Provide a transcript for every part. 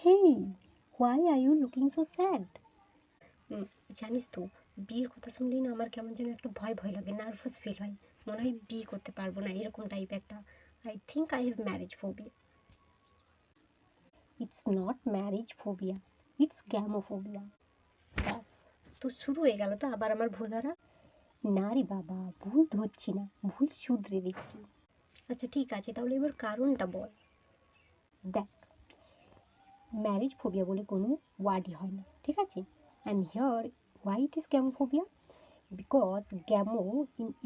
Hey, why are you looking so sad? জানিস তো, বিয়ের কথা শুনলেই না আমার কেমন যেন একটা ভয় ভয় লাগে, নার্ভাস ফিল হয়। মনে হয় বিয়ে করতে পারবো না, এরকম টাইপ একটা। I think I have marriage phobia. It's not marriage phobia, it's gamophobia. ব্যাস, তো শুরু হয়ে গেল তো আবার আমার ভুল ধরা। না রে বাবা, ভুল ধরছি না, ভুল শুধরে দিচ্ছি। আচ্ছা ঠিক আছে, তাহলে এবার কারণটা বল। দেখ, ম্যারেজ ফোবিয়া বলে কোনো ওয়ার্ডই হয় না, ঠিক আছে? And here why it is gamophobia? Because gamo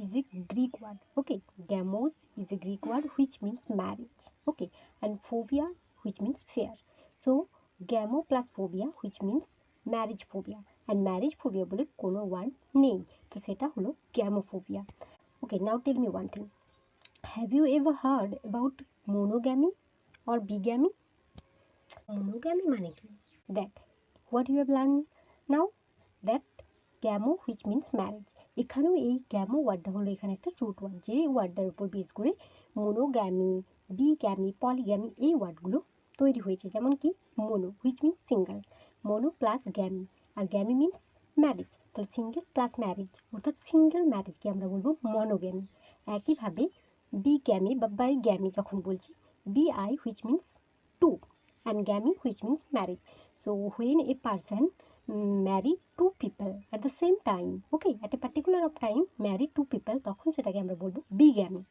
is a Greek word. Okay, gamos is a Greek word which means marriage. Okay, and phobia which means fear. So gamo plus phobia which means marriage phobia, and marriage phobia বলে কোনো word নেই, তো সেটা হলো gamophobia. Okay, now tell me one thing. Have you ever heard about monogamy or bigamy? Monogamy মানে কি? দেখ, what you have learned now, that gamo which means marriage. এখানেও এই গ্যামো ওয়ার্ডটা হলো এখানে একটা রুট ওয়ার্ড, যে ওয়ার্ডটার উপর বেস করে মোনোগ্যামি, বিগ্যামি, পলিগ্যামি এই ওয়ার্ডগুলো তৈরি হয়েছে। যেমন কি mono which means single, mono plus gamy, আর গ্যামি মিন্স ম্যারেজ, তাহলে সিঙ্গেল প্লাস ম্যারেজ অর্থাৎ সিঙ্গেল ম্যারেজকে আমরা বলবো মনোগ্যামি। একইভাবে বিগ্যামি বা বাইগ্যামি যখন বলছি, BI which means two, and gamy which means marriage. So when a person marry two people at the same time, okay, at a particular of time marry two people, তখন সেটাকে আমরা বলবো bigamy।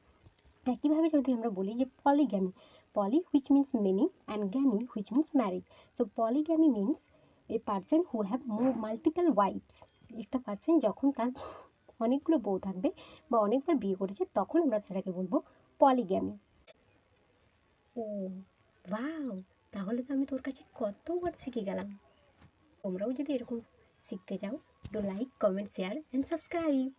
একইভাবে যদি আমরা বলি যে polygamy, poly which means many and gamy which means marriage, so polygamy means a person who have multiple wives। একটা পার্সন যখন তার অনেকগুলো বউ থাকবে বা অনেকবার বিয়ে করেছে তখন আমরা সেটাকে বলবো polygamy। ও ওয়াও, তাহলে তো আমি তোর কাছে কত ওয়ার্ড শিখে গেলাম। তোমরাও যদি এরকম শিখতে চাও, do like, comment, share and subscribe.